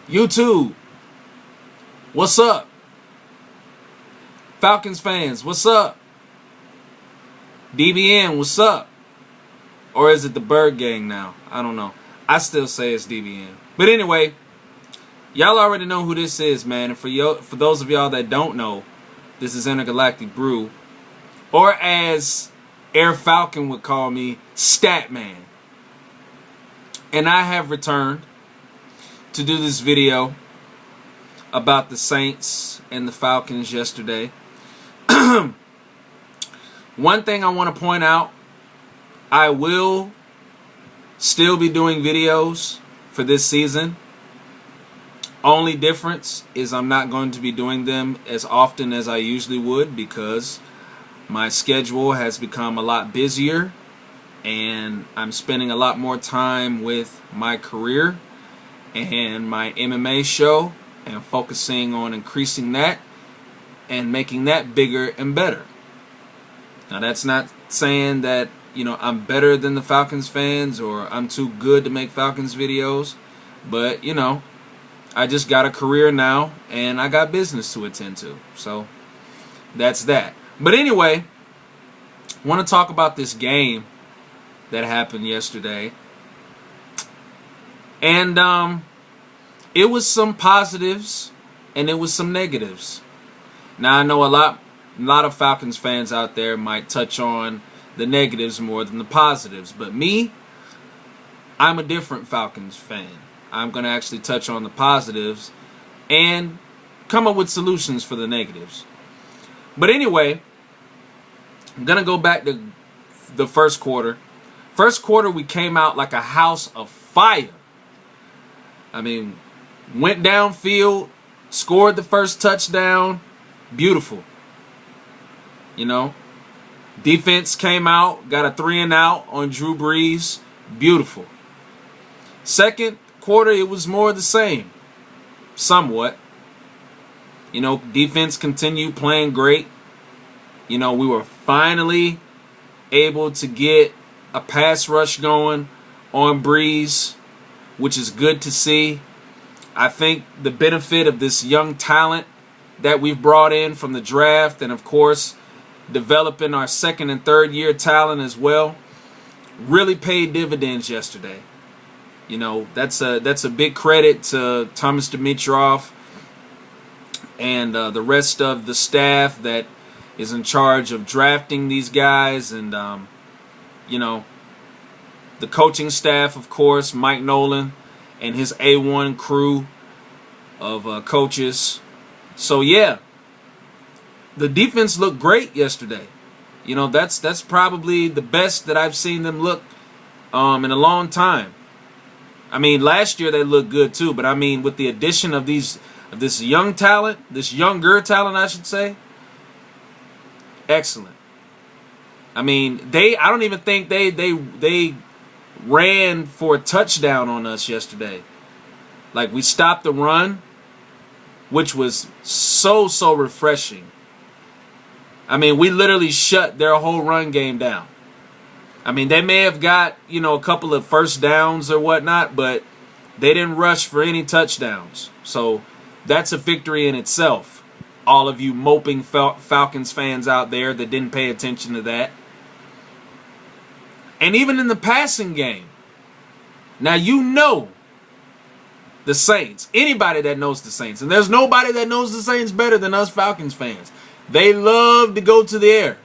YouTube, what's up? Falcons fans, what's up? DBN, what's up? Or is it the Bird Gang now? I don't know. I still say it's DBN. But anyway, y'all already know who this is, man. And for those of y'all that don't know, this is Intergalactic Brew. Or as Air Falcon would call me, Statman. And I have returned to do this video about the Saints and the Falcons yesterday. One thing I want to point out, I will still be doing videos for this season. Only difference is I'm not going to be doing them as often as I usually would because my schedule has become a lot busier and I'm spending a lot more time with my career and my MMA show and focusing on increasing that and making that bigger and better. Now that's not saying that, I'm better than the Falcons fans or I'm too good to make Falcons videos, but I just got a career now and I got business to attend to. So that's that. But anyway, I want to talk about this game that happened yesterday. And it was some positives and it was some negatives. Now I know a lot of Falcons fans out there might touch on the negatives more than the positives, but me, I'm a different Falcons fan. I'm going to actually touch on the positives and come up with solutions for the negatives. But anyway, I'm going to go back to the first quarter. First quarter, we came out like a house of fire. I mean, went downfield, scored the first touchdown. Beautiful. Defense came out, got a 3-and-out on Drew Brees. Beautiful. Second quarter, it was more of the same. Somewhat. Defense continued playing great. We were finally able to get a pass rush going on Brees, which is good to see. I think the benefit of this young talent that we've brought in from the draft and, of course, developing our second and third year talent as well really paid dividends yesterday. That's a big credit to Thomas Dimitroff and the rest of the staff that is in charge of drafting these guys and the coaching staff, of course, Mike Nolan and his A1 crew of coaches. So yeah, the defense looked great yesterday. That's probably the best that I've seen them look in a long time. I mean, last year they looked good too, but I mean, with the addition of this young talent, this younger talent, I should say, excellent. I mean, I don't even think they ran for a touchdown on us yesterday. Like, we stopped the run, which was so refreshing. I mean, we literally shut their whole run game down. I mean, they may have got, a couple of first downs or whatnot, but they didn't rush for any touchdowns. So that's a victory in itself. All of you moping Falcons fans out there that didn't pay attention to that. And even in the passing game. Now, the Saints. Anybody that knows the Saints. And there's nobody that knows the Saints better than us Falcons fans. They love to go to the air.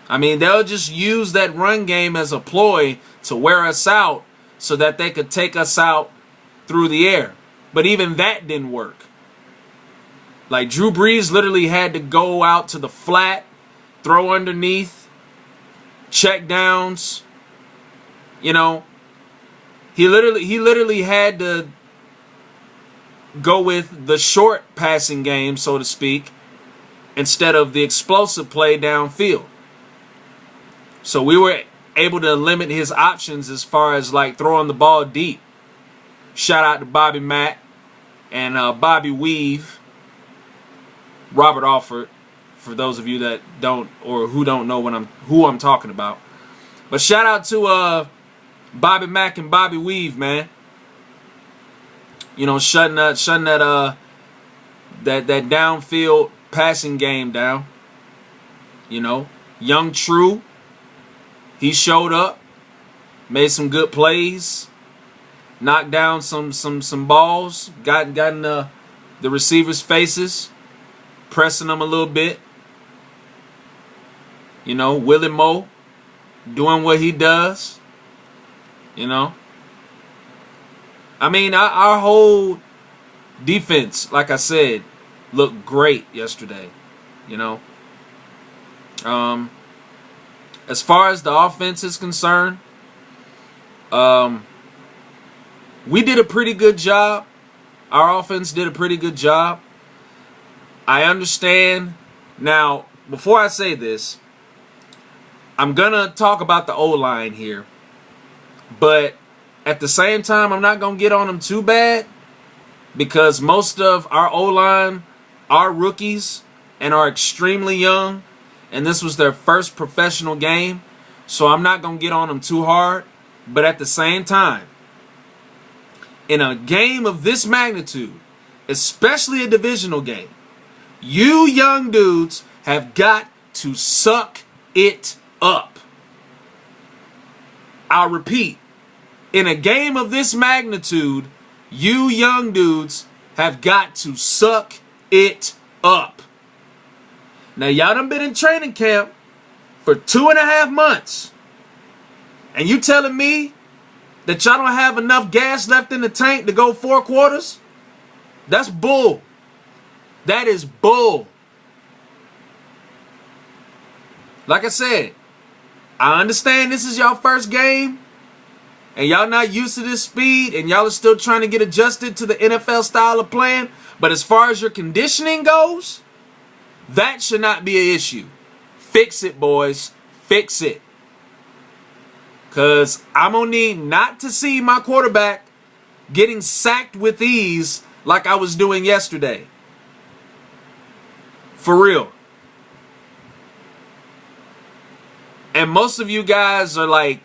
I mean, they'll just use that run game as a ploy to wear us out so that they could take us out through the air. But even that didn't work. Like, Drew Brees literally had to go out to the flat, throw underneath, check downs. He literally had to go with the short passing game, so to speak, instead of the explosive play downfield. So we were able to limit his options as far as like throwing the ball deep. Shout out to Bobby Mack and Bobby Weave, Robert Alford, for those of you that don't or who don't know who I'm talking about. But shout out to Bobby Mack and Bobby Weave, man. shutting that downfield passing game down. Young True, he showed up, made some good plays, knocked down some balls, got in the receivers' faces, pressing them a little bit. Willie Moe doing what he does. I mean, our whole defense, like I said, looked great yesterday. As far as the offense is concerned, we did a pretty good job. Our offense did a pretty good job. I understand. Now, before I say this, I'm going to talk about the O-line here. But at the same time, I'm not going to get on them too bad, because most of our O-line are rookies and are extremely young, and this was their first professional game, so I'm not going to get on them too hard. But at the same time, in a game of this magnitude, especially a divisional game, you young dudes have got to suck it up. I'll repeat, in a game of this magnitude, you young dudes have got to suck it up. Now, y'all done been in training camp for 2.5 months, and you telling me that y'all don't have enough gas left in the tank to go 4 quarters? That's bull. That is bull. Like I said, I understand this is y'all first game, and y'all not used to this speed, and y'all are still trying to get adjusted to the NFL style of playing. But as far as your conditioning goes, that should not be an issue. Fix it, boys. Fix it. Because I'm going to need not to see my quarterback getting sacked with ease like I was doing yesterday. For real. And most of you guys are like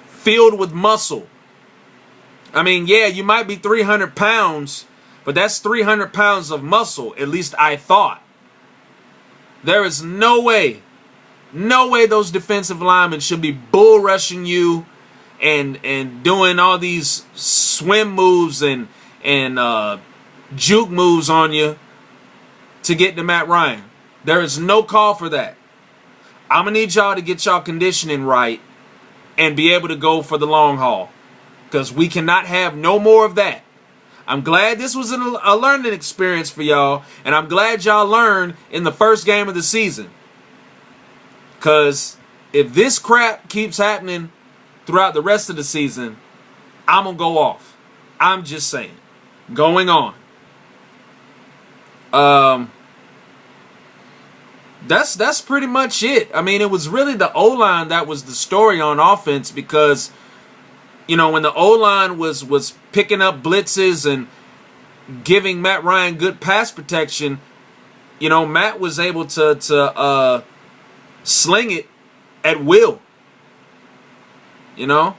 filled with muscle. I mean, yeah, you might be 300 pounds, but that's 300 pounds of muscle, at least I thought. There is no way those defensive linemen should be bull rushing you and doing all these swim moves and juke moves on you to get to Matt Ryan. There is no call for that. I'm going to need y'all to get y'all conditioning right and be able to go for the long haul, because we cannot have no more of that. I'm glad this was a learning experience for y'all, and I'm glad y'all learned in the first game of the season. Because if this crap keeps happening throughout the rest of the season, I'm going to go off. I'm just saying. Going on. That's pretty much it. I mean, it was really the O-line that was the story on offense, because when the O-line was picking up blitzes and giving Matt Ryan good pass protection, Matt was able to sling it at will. It's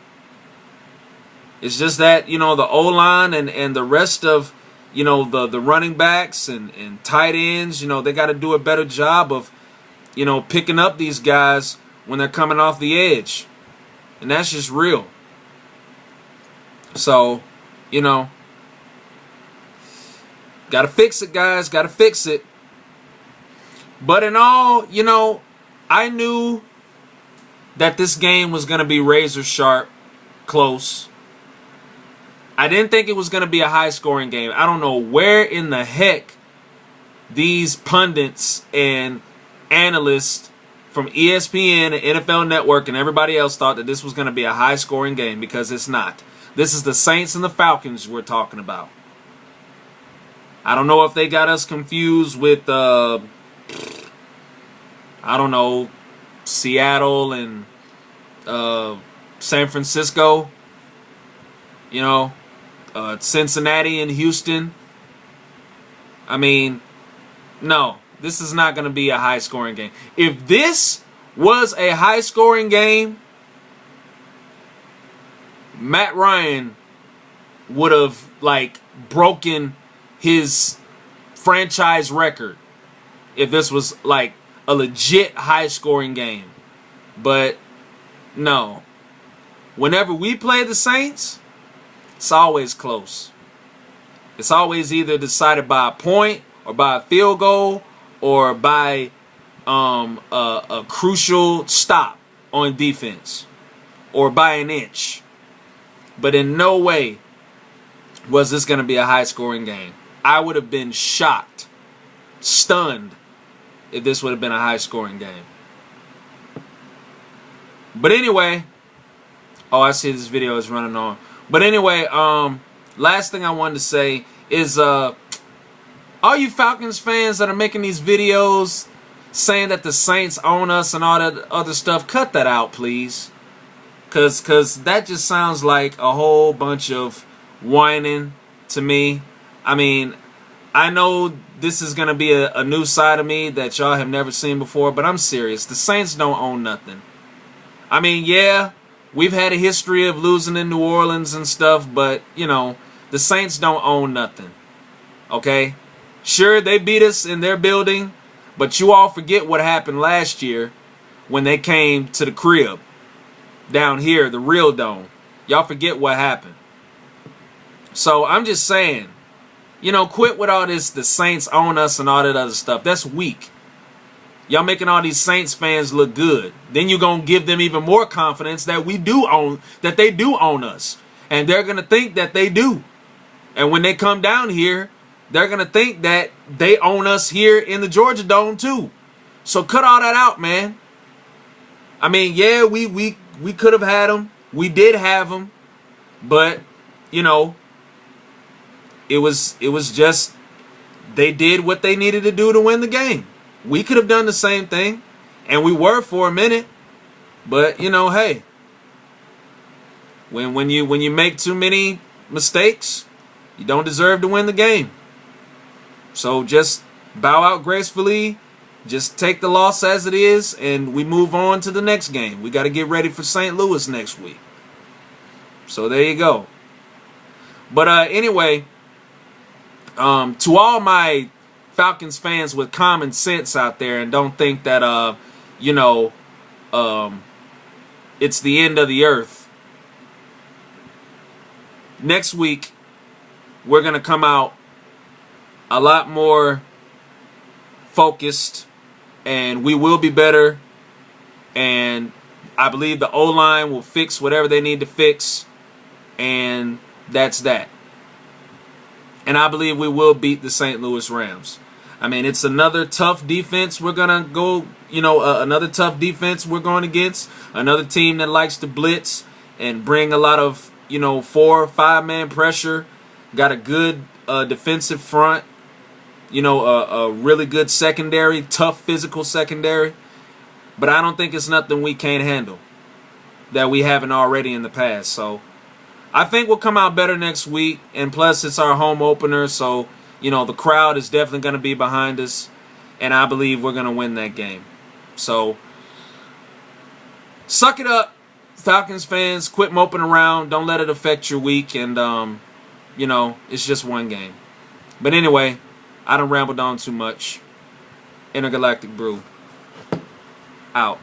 just that, the O-line and the rest of, the running backs and tight ends, they got to do a better job of, picking up these guys when they're coming off the edge. And that's just real. So, got to fix it, guys. Got to fix it. But in all, I knew that this game was going to be razor sharp, close. I didn't think it was going to be a high-scoring game. I don't know where in the heck these pundits and analysts from ESPN and NFL Network and everybody else thought that this was going to be a high-scoring game, because it's not. This is the Saints and the Falcons we're talking about. I don't know if they got us confused with, Seattle and San Francisco. Cincinnati and Houston. I mean, no, this is not going to be a high-scoring game. If this was a high-scoring game, Matt Ryan would have like broken his franchise record if this was like a legit high scoring game. But no. Whenever we play the Saints, it's always close. It's always either decided by a point or by a field goal or by a crucial stop on defense or by an inch. But in no way was this going to be a high-scoring game. I would have been shocked, stunned, if this would have been a high-scoring game. But anyway, oh, I see this video is running on. But anyway, last thing I wanted to say is all you Falcons fans that are making these videos saying that the Saints own us and all that other stuff, cut that out, please. Cause that just sounds like a whole bunch of whining to me. I mean, I know this is going to be a new side of me that y'all have never seen before, but I'm serious. The Saints don't own nothing. I mean, yeah, we've had a history of losing in New Orleans and stuff, but, you know, the Saints don't own nothing. Okay? Sure, they beat us in their building, but you all forget what happened last year when they came to the crib. Down here, the real dome. Y'all forget what happened. So I'm just saying, you know, quit with all this, the Saints own us and all that other stuff. That's weak. Y'all making all these Saints fans look good. Then you're going to give them even more confidence that we do own, that they do own us. And they're going to think that they do. And when they come down here, they're going to think that they own us here in the Georgia Dome too. So cut all that out, man. I mean, yeah, we could have had them. We did have them. But, you know, it was just they did what they needed to do to win the game. We could have done the same thing, and we were for a minute. But, you know, hey, when you make too many mistakes, you don't deserve to win the game. So just bow out gracefully. Just take the loss as it is, and we move on to the next game. We got to get ready for St. Louis next week. So there you go. But anyway, to all my Falcons fans with common sense out there and don't think that, you know, it's the end of the earth. Next week, we're going to come out a lot more focused, and we will be better, and I believe the O-line will fix whatever they need to fix, and that's that. And I believe we will beat the St. Louis Rams. I mean, it's another tough defense we're going to go, you know, another tough defense we're going against, another team that likes to blitz and bring a lot of, you know, 4 or 5 man pressure, got a good defensive front. You know, a really good secondary, tough physical secondary. But I don't think it's nothing we can't handle that we haven't already in the past. So I think we'll come out better next week. And plus, it's our home opener. So, you know, the crowd is definitely going to be behind us. And I believe we're going to win that game. So suck it up, Falcons fans. Quit moping around. Don't let it affect your week. And, you know, it's just one game. But anyway, I done rambled on too much. Intergalactic Brew. Out.